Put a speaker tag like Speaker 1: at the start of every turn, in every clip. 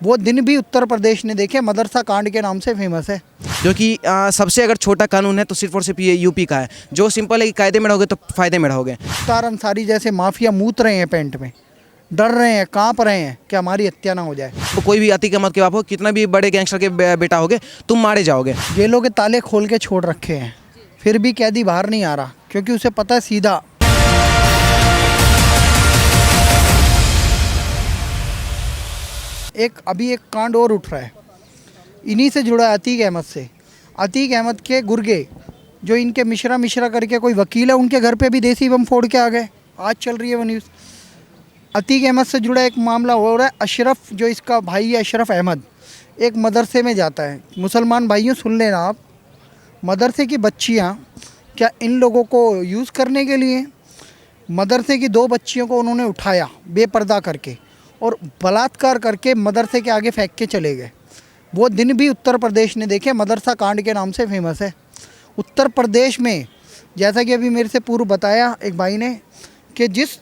Speaker 1: वो दिन भी उत्तर प्रदेश ने देखे, मदरसा कांड के नाम से फेमस है।
Speaker 2: जो कि सबसे अगर छोटा कानून है तो सिर्फ और सिर्फ ये यूपी का है, जो सिंपल है कि कायदे में रहोगे तो फ़ायदे में रहोगे।
Speaker 1: मुख्तार अंसारी जैसे माफिया मूत रहे हैं पेंट में, डर रहे हैं, कांप रहे हैं कि हमारी हत्या ना हो जाए।
Speaker 2: तो कोई भी अतीक अहमद के बाप हो, कितना भी बड़े गैंगस्टर के बेटा होगे, तुम मारे जाओगे।
Speaker 1: जेलों के ताले खोल के छोड़ रखे हैं, फिर भी कैदी बाहर नहीं आ रहा, क्योंकि उसे पता है सीधा अभी एक कांड और उठ रहा है, इन्हीं से जुड़ा है, अतीक अहमद से। अतीक अहमद के गुर्गे जो इनके मिश्रा करके कोई वकील है, उनके घर पे भी देसी बम फोड़ के आ गए। आज चल रही है वो न्यूज़। अतीक अहमद से जुड़ा एक मामला हो रहा है। अशरफ, जो इसका भाई है अशरफ अहमद, एक मदरसे में जाता है। मुसलमान भाइयों सुन लेना आप, मदरसे की बच्चियाँ क्या इन लोगों को यूज़ करने के लिए, मदरसे की 2 बच्चियों को उन्होंने उठाया बेपर्दा करके और बलात्कार करके मदरसे के आगे फेंक के चले गए। वो दिन भी उत्तर प्रदेश ने देखे, मदरसा कांड के नाम से फेमस है। उत्तर प्रदेश में, जैसा कि अभी मेरे से पूर्व बताया एक भाई ने, कि जिस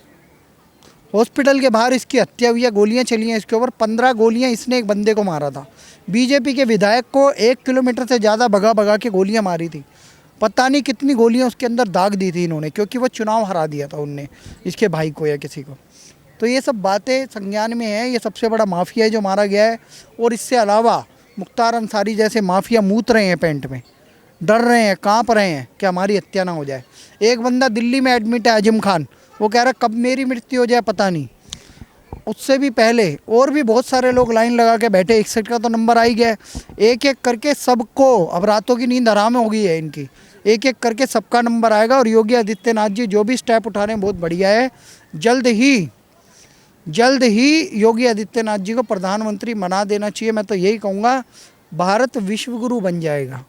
Speaker 1: हॉस्पिटल के बाहर इसकी हत्या हुई है, गोलियां चली हैं इसके ऊपर, 15 गोलियां इसने एक बंदे को मारा था। बीजेपी के विधायक को 1 किलोमीटर से ज़्यादा भगा के गोलियां मारी थी। पता नहीं कितनी गोलियां उसके अंदर दाग दी थी इन्होंने, क्योंकि वो चुनाव हरा दिया था उनने, इसके भाई को या किसी को। तो ये सब बातें संज्ञान में है। ये सबसे बड़ा माफिया है जो मारा गया है। और इससे अलावा मुख्तार अंसारी जैसे माफिया मूत रहे हैं पेंट में, डर रहे हैं, कांप रहे हैं कि हमारी हत्या ना हो जाए। एक बंदा दिल्ली में एडमिट है, आजम खान, वो कह रहा है कब मेरी मृत्यु हो जाए पता नहीं। उससे भी पहले और भी बहुत सारे लोग लाइन लगा के बैठे। 61 का तो नंबर आ ही गया। एक एक करके सबको, अब रातों की नींद हराम हो गई है इनकी, एक एक करके सबका नंबर आएगा। और योगी आदित्यनाथ जी जो भी स्टेप उठा रहे हैं बहुत बढ़िया है। जल्द ही योगी आदित्यनाथ जी को प्रधानमंत्री बना देना चाहिए। मैं तो यही कहूँगा, भारत विश्व गुरु बन जाएगा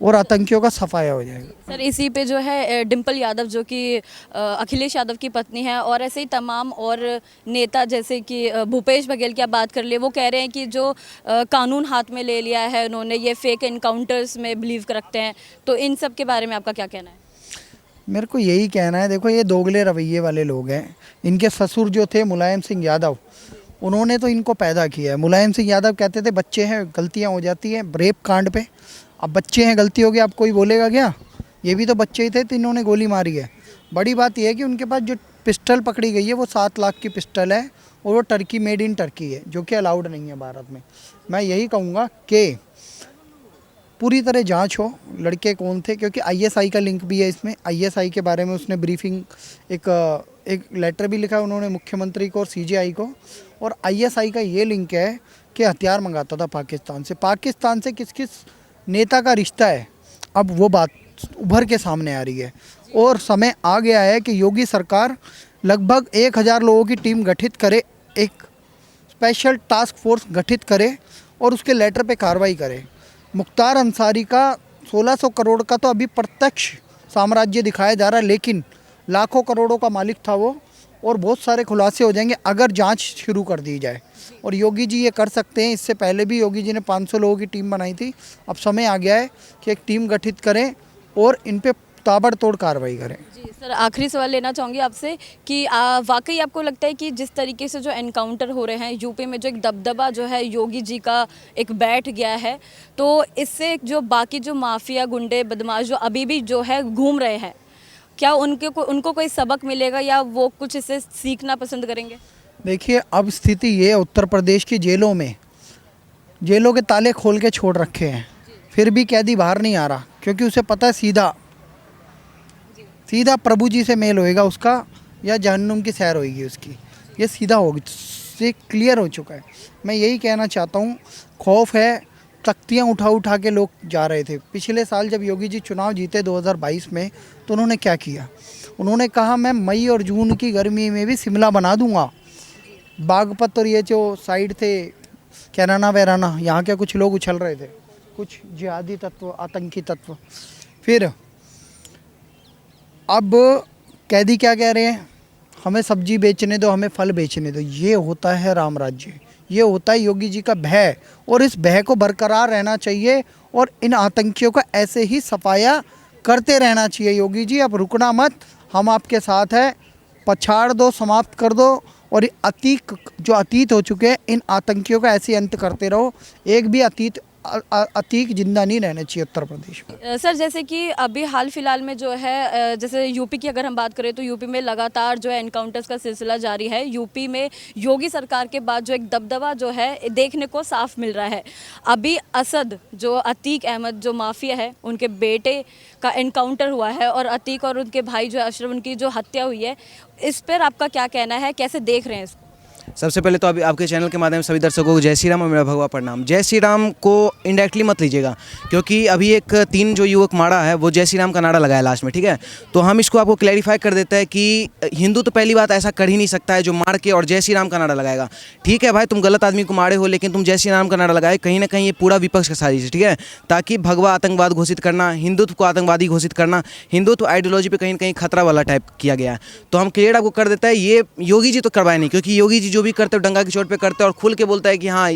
Speaker 1: और आतंकियों का सफाया हो जाएगा।
Speaker 3: सर, इसी पे जो है डिम्पल यादव, जो कि अखिलेश यादव की पत्नी है, और ऐसे ही तमाम और नेता जैसे कि भूपेश बघेल की आप बात कर लिए, वो कह रहे हैं कि जो कानून हाथ में ले लिया है उन्होंने, ये फेक इनकाउंटर्स में बिलीव रखते हैं। तो इन सब के बारे में आपका क्या कहना है?
Speaker 1: मेरे को यही कहना है, देखो ये दोगले रवैये वाले लोग हैं। इनके ससुर जो थे मुलायम सिंह यादव, उन्होंने तो इनको पैदा किया है। मुलायम सिंह यादव कहते थे बच्चे हैं, गलतियां हो जाती हैं, रेप कांड पे। अब बच्चे हैं, गलती हो गई, आप कोई बोलेगा क्या? ये भी तो बच्चे ही थे, तो इन्होंने गोली मारी है। बड़ी बात यह है कि उनके पास जो पिस्टल पकड़ी गई है वो 7 लाख की पिस्टल है, और वो टर्की, मेड इन टर्की है, जो कि अलाउड नहीं है भारत में। मैं यही कहूँगा कि पूरी तरह जांच हो, लड़के कौन थे, क्योंकि आईएसआई का लिंक भी है इसमें। आईएसआई के बारे में उसने ब्रीफिंग, एक लेटर भी लिखा उन्होंने मुख्यमंत्री को और सीजीआई को। और आईएसआई का ये लिंक है कि हथियार मंगाता था पाकिस्तान से। पाकिस्तान से किस किस नेता का रिश्ता है, अब वो बात उभर के सामने आ रही है। और समय आ गया है कि योगी सरकार लगभग 1000 लोगों की टीम गठित करे, एक स्पेशल टास्क फोर्स गठित करे और उसके लेटर पे कार्रवाई करे। मुख्तार अंसारी का 1600 करोड़ का तो अभी प्रत्यक्ष साम्राज्य दिखाया जा रहा है, लेकिन लाखों करोड़ों का मालिक था वो। और बहुत सारे खुलासे हो जाएंगे अगर जांच शुरू कर दी जाए, और योगी जी ये कर सकते हैं। इससे पहले भी योगी जी ने 500 लोगों की टीम बनाई थी। अब समय आ गया है कि एक टीम गठित करें और इन पे ताबड़तोड़ कार्रवाई करें।
Speaker 3: जी सर, आखिरी सवाल लेना चाहूँगी आपसे कि वाकई आपको लगता है कि जिस तरीके से जो एनकाउंटर हो रहे हैं यूपी में, जो एक दबदबा जो है योगी जी का एक बैठ गया है, तो इससे जो बाकी जो माफिया, गुंडे, बदमाश जो अभी भी जो है घूम रहे हैं, क्या उनको कोई सबक मिलेगा या वो कुछ इससे सीखना पसंद करेंगे? देखिए,
Speaker 1: अब स्थिति ये है, उत्तर प्रदेश की जेलों में, जेलों के ताले खोल के छोड़ रखे हैं, फिर भी कैदी बाहर नहीं आ रहा, क्योंकि उसे पता है सीधा प्रभु जी से मेल होएगा उसका, या जहन्नुम की सैर होएगी उसकी। ये सीधा होगी, ये क्लियर हो चुका है। मैं यही कहना चाहता हूँ, खौफ है। तख्तियाँ उठा के लोग जा रहे थे। पिछले साल जब योगी जी चुनाव जीते 2022 में, तो उन्होंने क्या किया? उन्होंने कहा मैं मई और जून की गर्मी में भी शिमला बना दूंगा। बागपत और ये जो साइड थे, कैराना वैराना, यहाँ के कुछ लोग उछल रहे थे, कुछ जिहादी तत्व, आतंकी तत्व। फिर अब कैदी क्या कह रहे हैं? हमें सब्जी बेचने दो, हमें फल बेचने दो। ये होता है राम राज्य, ये होता है योगी जी का भय, और इस भय को बरकरार रहना चाहिए और इन आतंकियों का ऐसे ही सफाया करते रहना चाहिए। योगी जी, अब रुकना मत, हम आपके साथ हैं। पछाड़ दो, समाप्त कर दो और जो अतीत हो चुके हैं, इन आतंकियों का ऐसे अंत करते रहो। एक भी अतीक जिंदा नहीं रहना चाहिए उत्तर प्रदेश में।
Speaker 3: सर जैसे कि अभी हाल फिलहाल में जो है जैसे यूपी की अगर हम बात करें तो यूपी में लगातार जो है एनकाउंटर्स का सिलसिला जारी है। यूपी में योगी सरकार के बाद जो एक दबदबा जो है देखने को साफ मिल रहा है। अभी असद जो अतीक अहमद जो माफिया है उनके बेटे का एनकाउंटर हुआ है और अतीक और उनके भाई जो अशरफ उनकी जो हत्या हुई है, इस पर आपका क्या कहना है, कैसे देख रहे हैं इसको?
Speaker 2: सबसे पहले तो अभी आपके चैनल के माध्यम से सभी दर्शकों को जय श्री राम और मेरा भगवा प्रणाम। जय श्री राम को इनडायरेक्टली मत लीजिएगा, क्योंकि अभी एक 3 जो युवक मारा है वो जय श्री राम का नारा लगाया लास्ट में, ठीक है। तो हम इसको आपको क्लैरिफाई कर देते हैं कि हिंदू तो पहली बात ऐसा कर ही नहीं सकता है जो मार के और जय श्री राम का नारा लगाएगा। ठीक है भाई, तुम गलत आदमी को मारे हो, लेकिन तुम जय श्री राम का नारा लगाए, कहीं ना कहीं ये पूरा विपक्ष का साजिश है, ठीक है। ताकि भगवा आतंकवाद घोषित करना, हिंदुत्व को आतंकवादी घोषित करना, हिंदुत्व आइडियोलॉजी पर कहीं ना कहीं खतरा वाला टाइप किया गया है। तो हम क्लियर आपको कर देता है, ये योगी जी तो करवाए नहीं, क्योंकि योगी जी जो भी करते हो डंगा की चोट पे करते हैं और खुल के बोलता है कि हाँ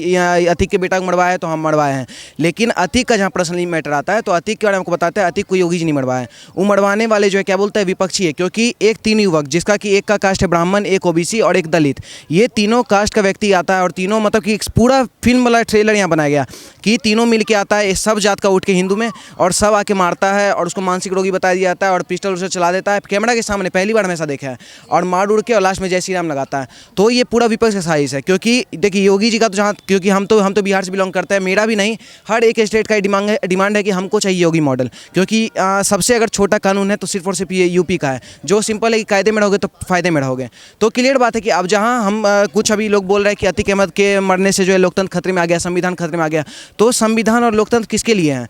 Speaker 2: अतीक के बेटा को मरवाया है तो हम मरवाए हैं। लेकिन अतीक का जहाँ पर्सनली मैटर आता है तो अतीक के बारे में आपको बताते हैं, अतीक को योगी जी नहीं मरवाया है। वो मरवाने वाले जो है क्या बोलते हैं, विपक्षी है। क्योंकि एक 3 युवक, जिसका कि एक का कास्ट है ब्राह्मण, एक ओबीसी और एक दलित, ये तीनों कास्ट का व्यक्ति आता है और तीनों मतलब कि पूरा फिल्म वाला ट्रेलर यहाँ बनाया गया कि तीनों मिल के आता है, सब जात का उठ के हिंदू में, और सब आके मारता है और उसको मानसिक रोगी बता दिया जाता है और पिस्टल उसे चला देता है कैमरा के सामने। पहली बार हमेशा देखा है, और मार उड़ के और लास्ट में जय श्री राम लगाता है। तो ये पूरा विपक्ष का साजिश है। क्योंकि देखिए योगी जी का तो जहाँ, क्योंकि हम तो बिहार से बिलोंग करते हैं, मेरा भी नहीं, हर एक स्टेट का डिमांड है कि हमको चाहिए योगी मॉडल। क्योंकि सबसे अगर छोटा कानून है तो सिर्फ और सिर्फ ये यूपी का है, जो सिंपल है कि कायदे में रहोगे तो फ़ायदे में रहोगे। तो क्लियर बात है कि अब जहाँ हम कुछ अभी लोग बोल रहे हैं कि अतीक अहमद के मरने से जो है लोकतंत्र खतरे में आ गया, संविधान खतरे में आ गया। तो संविधान और लोकतंत्र किसके लिए है?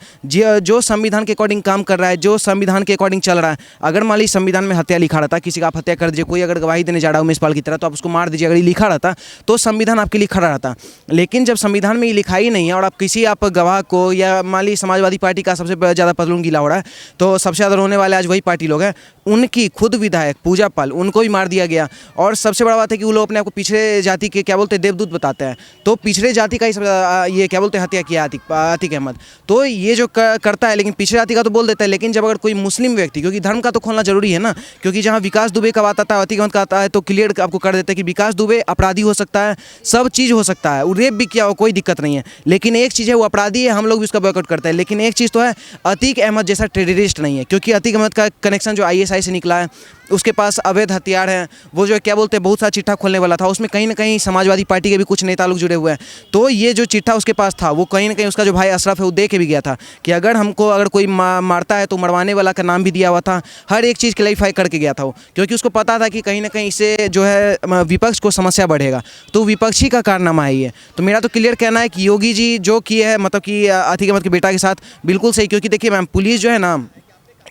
Speaker 2: जो संविधान के अकॉर्डिंग काम कर रहा है, जो संविधान के अकॉर्डिंग चल रहा है। अगर मान लीजिए संविधान में हत्या लिखा रहता, किसी का आप हत्या कर दीजिए, कोई अगर गवाही देने जा रहा है उमेश पाल की तरह, तो आप उसको मार दीजिए, अगर ये लिखा रहता तो संविधान आपके लिए खड़ा रहता। लेकिन जब संविधान में ये लिखा ही नहीं है और आप किसी गवाह को, या मान लीजिए समाजवादी पार्टी का सबसे ज़्यादा पतलून गीला हो रहा है, तो सबसे ज़्यादा रोने वाले आज वही पार्टी लोग हैं। उनकी खुद विधायक पूजा पाल, उनको भी मार दिया गया। और सबसे बड़ा बात है कि वो लोग अपने आप को पिछड़े जाति के क्या बोलते हैं, देवदूत बताते हैं। तो पिछड़े जाति का ही ये क्या बोलते हैं, हत्या किया अतीक अहमद। तो ये जो करता है, लेकिन पिछड़े जाति का तो बोल देता है। लेकिन जब अगर कोई मुस्लिम व्यक्ति, क्योंकि धर्म का तो खोलना जरूरी है ना, क्योंकि जहाँ विकास दुबे का बात आता है, अतीक अहमद का आता है, तो क्लियर आपको कर देते हैं कि विकास दुबे अपराधी हो सकता है, सब चीज़ हो सकता है, वो रेप भी किया हो, कोई दिक्कत नहीं है। लेकिन एक चीज़ है, वो अपराधी है, हम लोग भी उसका बॉयकॉट करते हैं। लेकिन एक चीज़ तो है, अतीक अहमद जैसा टेररिस्ट नहीं है। क्योंकि अतीक अहमद का कनेक्शन जो ISI से निकला है, उसके पास अवैध हथियार हैं, वो जो क्या बोलते हैं बहुत सारा चिट्ठा खोलने वाला था, उसमें कहीं ना कहीं समाजवादी पार्टी के भी कुछ नेता लोग जुड़े हुए हैं। तो ये जो चिट्ठा उसके पास था, वो कहीं ना कहीं उसका जो भाई अशरफ है वो दे के भी गया था कि अगर कोई मारता है तो मरवाने वाला का नाम भी दिया हुआ था, हर एक चीज़ क्लैरिफाई करके गया था वो। क्योंकि उसको पता था कि कहीं ना कहीं इससे जो है विपक्ष को समस्या बढ़ेगा, तो विपक्षी का कारनामा है ये। तो मेरा तो क्लियर कहना है कि योगी जी जो किए है, मतलब कि अतीक अहमद के बेटा के साथ, बिल्कुल सही। क्योंकि देखिए मैम, पुलिस जो है ना,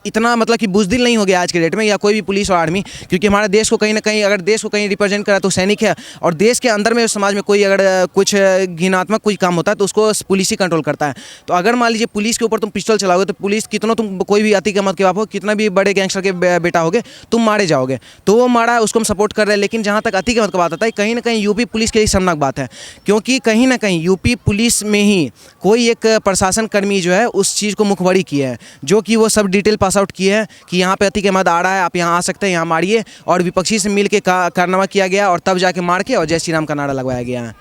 Speaker 2: इतना मतलब कि बुज़दिल नहीं हो गया आज के डेट में, या कोई भी पुलिस और आर्मी। क्योंकि हमारे देश को कहीं ना कहीं, अगर देश को कहीं रिप्रेजेंट करा तो सैनिक है, और देश के अंदर में समाज में कोई अगर कुछ घिनात्मक कोई काम होता है तो उसको पुलिस ही कंट्रोल करता है। तो अगर मान लीजिए पुलिस के ऊपर तुम पिस्टल चलाओगे तो पुलिस कितना, तुम कोई भी अतीक अहमद के बाप हो, कितना भी बड़े गैंगस्टर के बेटा होगे, तुम मारे जाओगे। तो वो मारा है, उसको हम सपोर्ट कर रहे हैं। लेकिन जहाँ तक अतीक अहमद का बात आता है, कहीं ना कहीं यूपी पुलिस के लिए शर्मनाक बात है। क्योंकि कहीं ना कहीं यूपी पुलिस में ही कोई एक प्रशासन कर्मी जो है उस चीज़ को मुखबरी किया है, जो कि वो सब डिटेल पास आउट किए हैं कि यहाँ पे अतीक अहमद आ रहा है, आप यहाँ आ सकते हैं, यहाँ मारिए। और विपक्षी से मिल के कारनामा किया गया और तब जाके मार के और जय श्री राम का नारा लगवाया गया है।